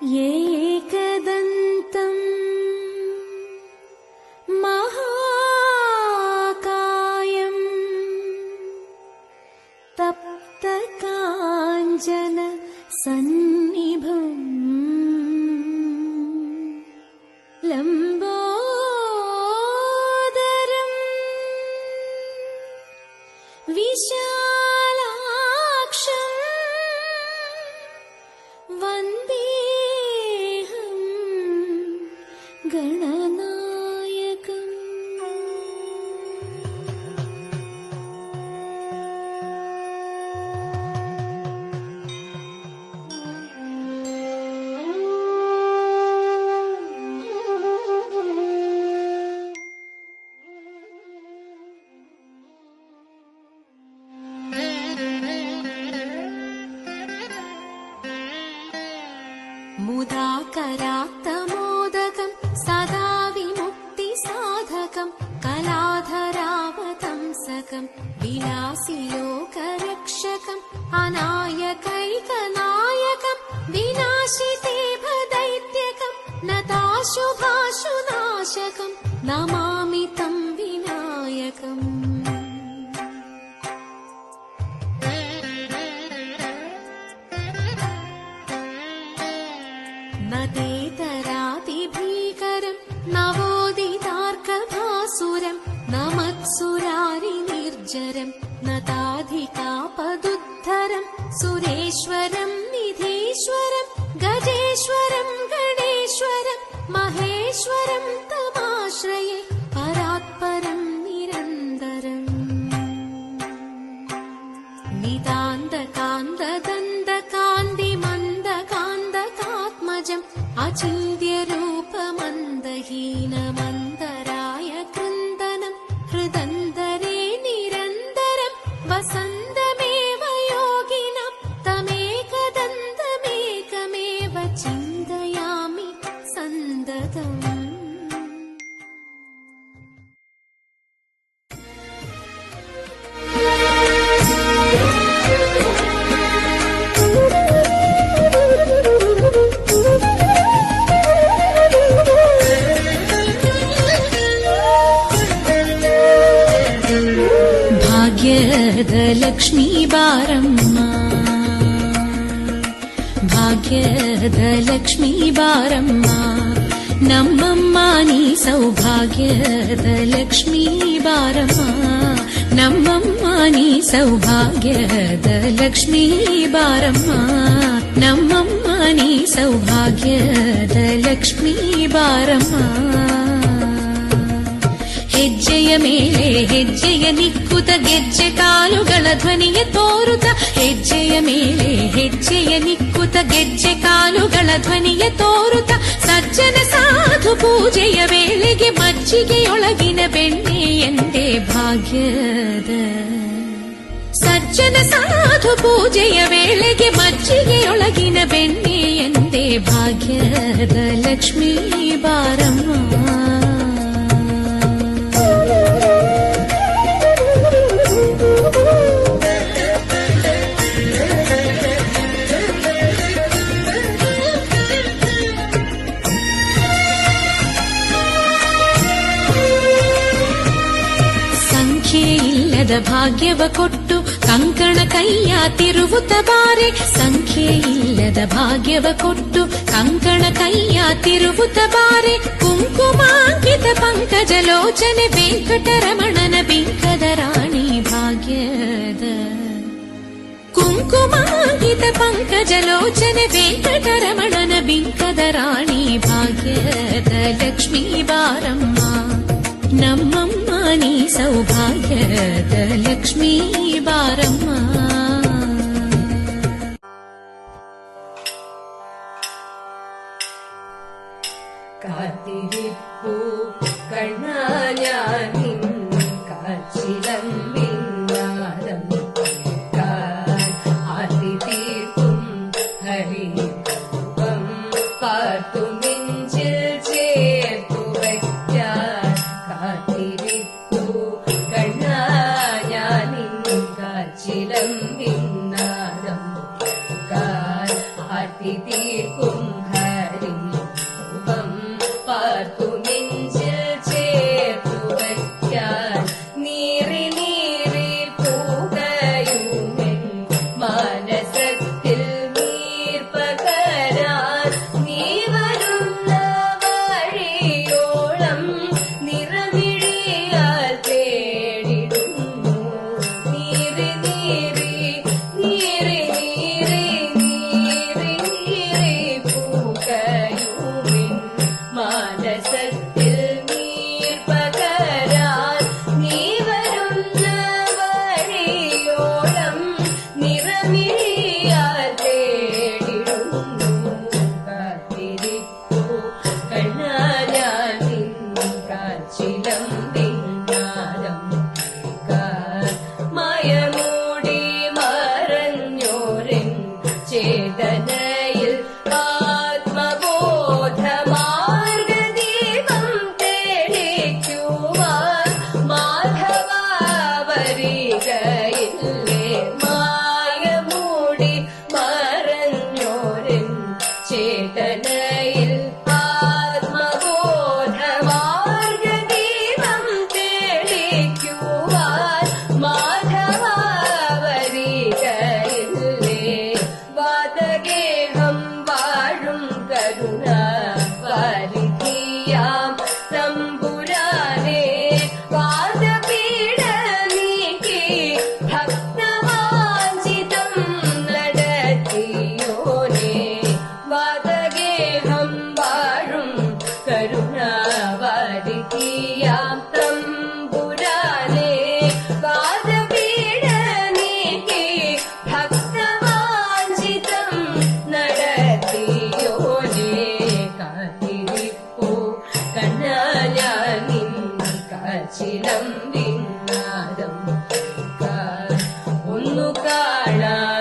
एकदन्तं महाकायं तप्तकाञ्चन सन्निभम् लम्बोदरं विशालाक्षं वन्देऽहं गणनायकम्। मुदाकरात्तमोदकं सदा विमुक्तिसाधकं कलाधरावतंसकं विलासिलोकरक्षकम् अनायकैकनायकं विनाशिते भदैत्यकं नताशुभाशुनाशकं नमामि तं विनायकम्। नतेतरातिभीकरं नवोदितार्कभासुरं नमत्सुरारिनिर्जरं नताधिकापदुद्धरं सुरेश्वरं निधीश्वरं गजेश्वरं गणेश्वरं महेश्वरं तमाश्रये परात्परं निरन्तरम्। नितान्तकान्तदन्तकान्तिमन्दकान्तकात्मजम् अचिन्त्यरूपमन्दहीनमन्तराय कृन्दनं हृदन्तरे निरन्तरं वसन्तमेव योगिनं तमेकदन्तमेकमेव चिन्तयामि सन्ततम्। ಭಾಗ್ಯದಲಕ್ಷ್ಮೀ ಬಾರಮ್ಮ, ಭಾಗ್ಯದಲಕ್ಷ್ಮೀ ಬಾರಮ್ಮ, ನಮ್ಮಮ್ಮ ನೀ ಸೌಭಾಗ್ಯದ ಲಕ್ಷ್ಮೀ ಬಾರಮ್ಮ, ನಮ್ಮಮ್ಮ ನೀ ಸೌಭಾಗ್ಯದ ಲಕ್ಷ್ಮೀ ಬಾರಮ್ಮ, ನಮ್ಮಮ್ಮ ನೀ ಸೌಭಾಗ್ಯದ ಲಕ್ಷ್ಮೀ ಬಾರಮ್ಮ. ಹೆಜ್ಜೆಯ ಮೇಲೆ ಹೆಜ್ಜೆಯ ನಿಕ್ಕುತ ಗೆಜ್ಜೆ ಕಾಲುಗಳ ಧ್ವನಿಯ ತೋರುತ, ಹೆಜ್ಜೆಯ ಮೇಲೆ ಹೆಜ್ಜೆಯ ನಿಕ್ಕುತ ಗೆಜ್ಜೆ ಕಾಲುಗಳ ಧ್ವನಿಯ ತೋರುತ, ಸಜ್ಜನ ಸಾಧು ಪೂಜೆಯ ವೇಳೆಗೆ ಮಜ್ಜಿಗೆಯೊಳಗಿನ ಬೆಣ್ಣೆ ಎಂದೇ ಭಾಗ್ಯದ, ಸಜ್ಜನ ಸಾಧು ಪೂಜೆಯ ವೇಳೆಗೆ ಮಜ್ಜಿಗೆಯೊಳಗಿನ ಬೆಣ್ಣೆ ಎಂದೇ ಭಾಗ್ಯದ ಲಕ್ಷ್ಮೀ ಬಾರಮ್ಮ. ಸಂಖ್ಯೆಯಿಲ್ಲದ ಭಾಗ್ಯವ ಕೊಟ್ಟು ಕಂಕಣ ಕೈಯ ತಿರುವುತ ಬಾರೆ, ಸಂಖ್ಯೆಯಿಲ್ಲದ ಭಾಗ್ಯವ ಕೊಟ್ಟು ಕಂಕಣ ಕೈಯ ತಿರುವುತ ಬಾರೆ, ಕುಂಕುಮಾಂಕಿತ ಪಂಕಜಲೋಚನೆ ವೆಂಕಟರಮಣನ ಬಿಂಕದ ರಾಣಿ ಭಾಗ್ಯದ, ಕುಂಕುಮಾಂಕಿತ ಪಂಕಜಲೋಚನೆ ವೆಂಕಟರಮಣನ ಬಿಂಕದ ರಾಣಿ ಭಾಗ್ಯದ ಲಕ್ಷ್ಮೀ ಬಾರಮ್ಮ, ನಮ್ಮಮ್ಮ ನೀ ಸೌಭಾಗ್ಯದ ಲಕ್ಷ್ಮೀ ಬಾರಮ್ಮ. കാത്തിരിപ്പൂ കണ്ണായാനിൻ കാച്ചിലമ്പിന്നാദം ആർത്തി തീർക്കും ഹരിപൂപം പാർത്തു നെഞ്ചിൽ ചേർത്തു വയ്ക്കാൻ. കാത്തിരിപ്പൂ കണ്ണായാനിൻ കാച്ചിലമ്പിന്നാദം ആർത്തി തീർക്കും നീറി നീറി നീറി നീറി നീറി പൂക്കയുമിൻ മാനസത്തിൽ നീർ പകരാൻ നീ വരുന്ന വഴിയോളം നിറമിഴിയാൽ തേടിടുന്നു കാത്തിരിക്കൂ കണ്ണാലാൽ നിൻ കാച്ചിലമ്പിൻ നാദം മയമൂടി മറഞ്ഞോരൻ ചേതനയിൽ ആത്മബോധമാർഗദീപം തെളിക്കുവാൻ മാധവ വരികയില്ലേ മായമൂടി മറഞ്ഞോരൻ ചേതനയിൽ ആത്മബോധമാർഗദീപം തെളിക്കുവാൻ മാധവ വരികയില്ലേ വാതഗേഹം വാഴും കരുണ വാരിധിയാം തമ്പുരാനെ വാദപീഠ നീക്കി ഭക്തവാഞ്ചിതം നടത്തിയോനെ വാതഗേഹം വാഴും കരുണ വാരിധിയാം തമ്പുരാനെ വാദപീഠ നീക്കി ഭക്തവാഞ്ചിതം നടത്തിയോനെ കാത്തിരിപ്പൂ കണ്ണാലാൽ നിൻ കാച്ചിലമ്പിൻ നാദം ഒന്നു കാണാൻ